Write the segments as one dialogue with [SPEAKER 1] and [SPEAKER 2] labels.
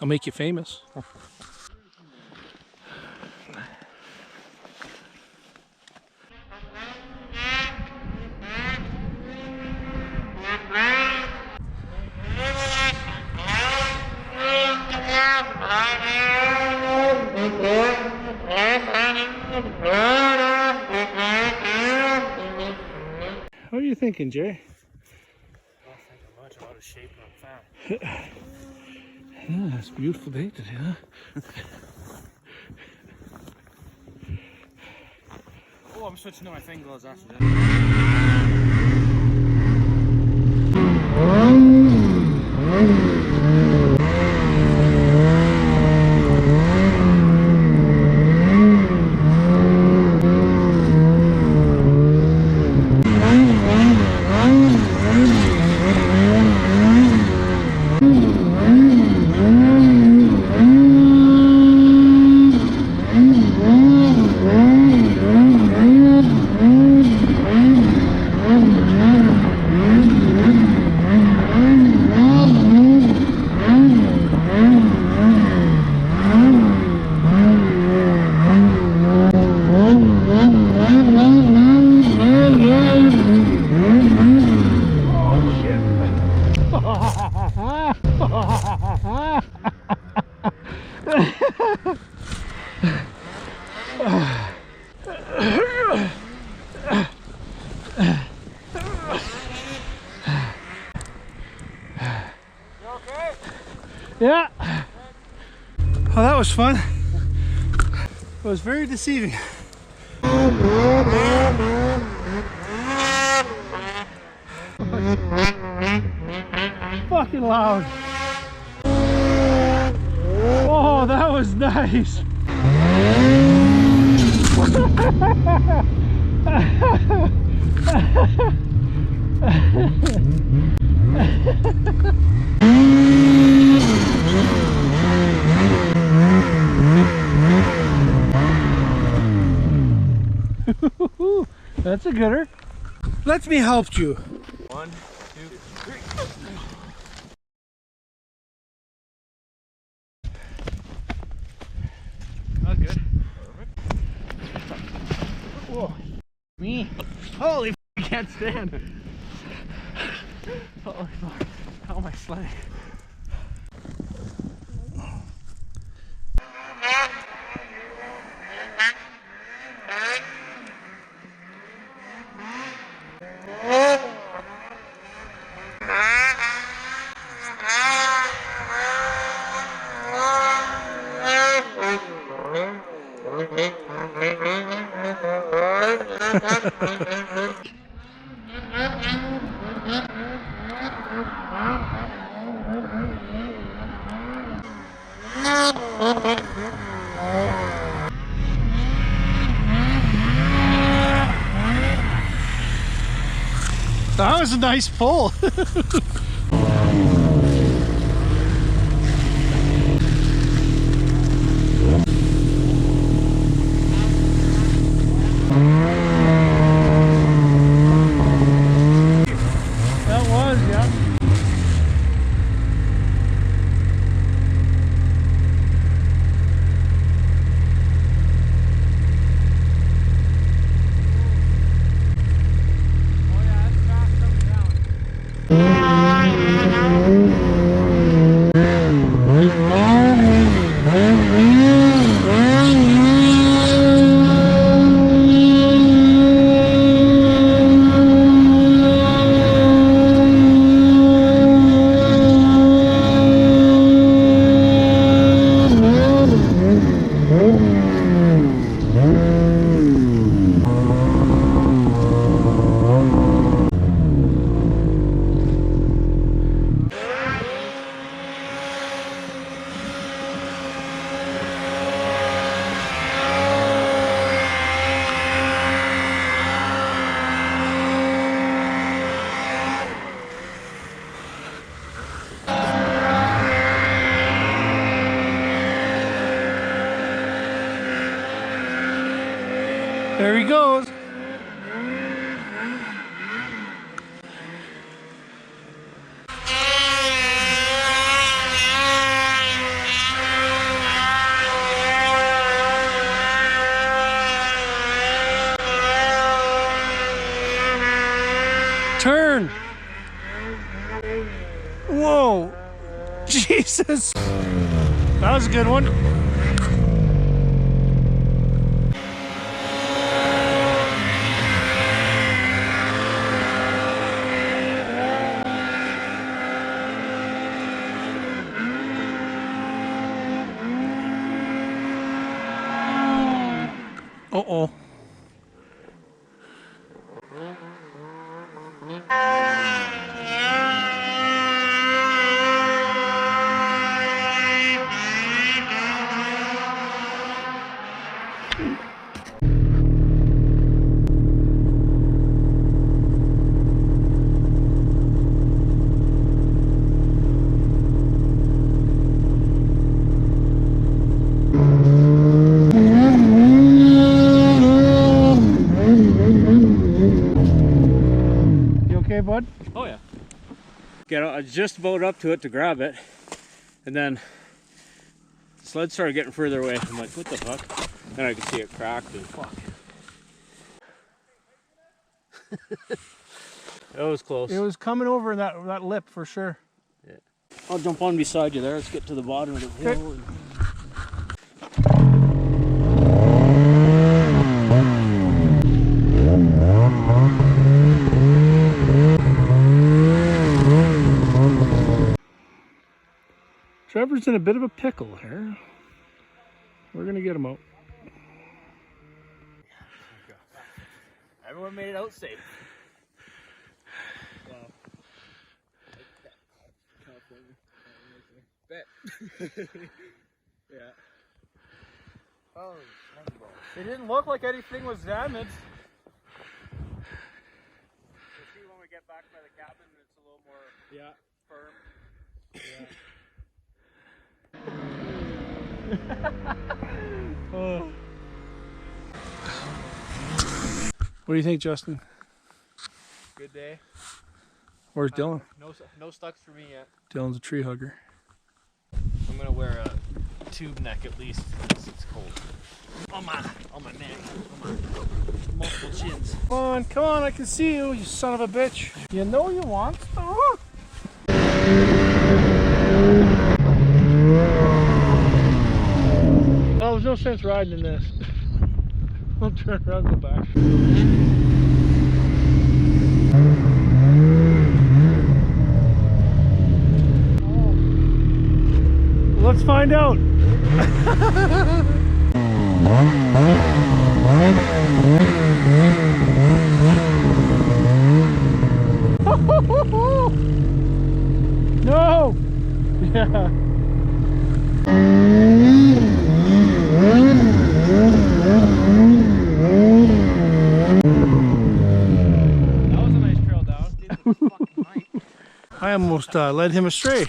[SPEAKER 1] I'll make you famous. What are you thinking, Jay?
[SPEAKER 2] Not thinking much about his shape and I'm fat.
[SPEAKER 1] Yeah, it's a beautiful day today, huh?
[SPEAKER 2] Oh, I'm switching to my thing gloves after this.
[SPEAKER 1] Yeah. Oh, that was fun. It was very deceiving. Fucking loud. Oh, that was nice. That's a gooder. Let me help you.
[SPEAKER 2] 1, 2, 3. That's good. Whoa. Me? Holy f, I can't stand. Holy fuck. How am I sledding?
[SPEAKER 1] That was a nice pull. That was, yeah. There he goes. Whoa! Jesus! That was a good one. Uh-oh. Okay, bud?
[SPEAKER 2] Oh yeah. I was just about up to it to grab it, and then the sled started getting further away. I'm like, what the fuck? Then I could see it cracked and fuck. It was close.
[SPEAKER 1] It was coming over that lip for sure.
[SPEAKER 2] Yeah. I'll jump on beside you there. Let's get to the bottom of the hill.
[SPEAKER 1] Okay. Trevor's in a bit of a pickle here. We're gonna get him out.
[SPEAKER 2] Everyone made it out safe. Bet. Yeah. Oh, it didn't look like anything was damaged. We'll see when we get back by the cabin and it's a little more firm. Yeah.
[SPEAKER 1] Oh. What do you think, Justin?
[SPEAKER 2] Good day.
[SPEAKER 1] Where's Dylan?
[SPEAKER 2] No stucks for me yet.
[SPEAKER 1] Dylan's a tree hugger.
[SPEAKER 2] I'm gonna wear a tube neck at least because it's cold. On my neck. On my multiple chins.
[SPEAKER 1] Come on, I can see you, you son of a bitch. You know you want stuff. Oh, there's no sense riding in this. I'll turn around and go back. Let's find out. No! Yeah.
[SPEAKER 2] That was a nice trail down. Didn't fucking night.
[SPEAKER 1] I almost led him astray.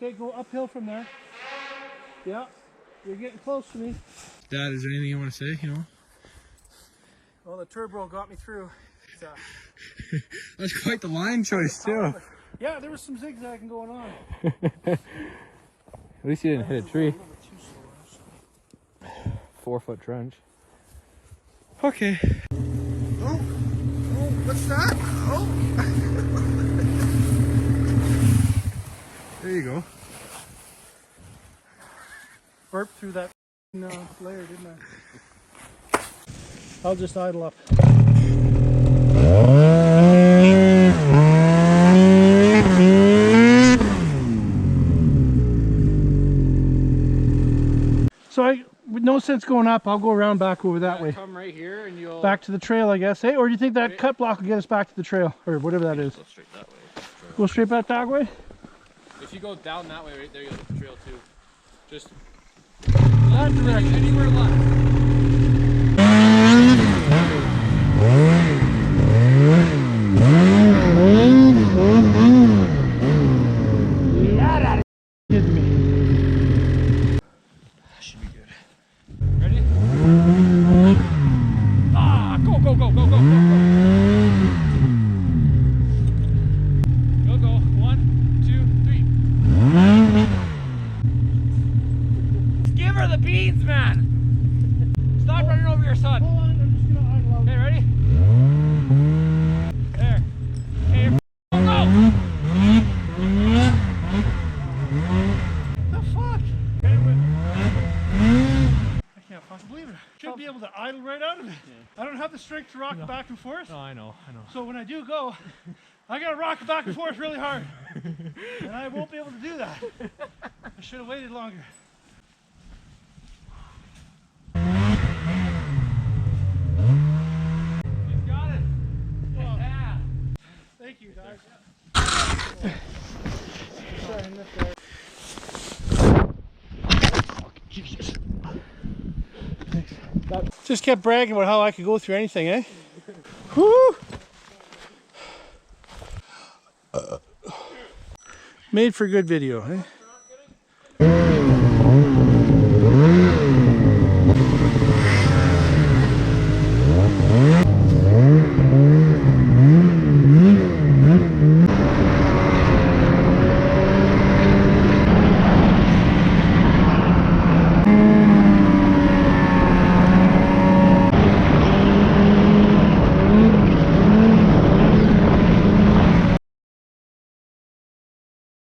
[SPEAKER 1] Okay, go uphill from there. Yeah, you're getting close to me.
[SPEAKER 3] Dad, is there anything you want to say, you know?
[SPEAKER 1] Well, the turbo got me through.
[SPEAKER 3] That's quite the line choice, too.
[SPEAKER 1] Yeah, there was some zigzagging going on.
[SPEAKER 3] At least you didn't hit a tree. 4-foot trench. Okay.
[SPEAKER 1] Oh, what's that? Oh.
[SPEAKER 3] There you go.
[SPEAKER 1] Burped through that layer, didn't I? I'll just idle up. So with no sense going up, I'll go around back over that way.
[SPEAKER 2] Come right here and you'll...
[SPEAKER 1] Back to the trail, I guess, eh? Or do you think that cut block will get us back to the trail? Or whatever that is.
[SPEAKER 2] Go straight that way.
[SPEAKER 1] Go straight back that way?
[SPEAKER 2] If you go down that way, right there, you'll hit the trail too. Just...
[SPEAKER 1] That direction.
[SPEAKER 2] Anywhere left.
[SPEAKER 1] Kidding me.
[SPEAKER 2] That should be good. Ready? Ah! Go, go, go, go, go, go, go. Go, go. 1, 2, 3. Give her the beans, man! Stop running over your son.
[SPEAKER 1] Hold on, I'm just gonna idle out.
[SPEAKER 2] Okay, ready? There. Okay, go, go!
[SPEAKER 1] The fuck? I can't fucking believe it. Should be able to idle right out of it. Yeah. I don't have the strength to rock it back and forth.
[SPEAKER 2] No, I know.
[SPEAKER 1] So when I do go, I gotta rock it back and forth really hard. And I won't be able to do that. I should have waited longer.
[SPEAKER 2] He's got it.
[SPEAKER 1] Well,
[SPEAKER 2] Yeah.
[SPEAKER 1] thank you, guys. Sorry, I missed that. Jesus. Thanks. Just kept bragging about how I could go through anything, eh? Whoo! Made for good video, eh?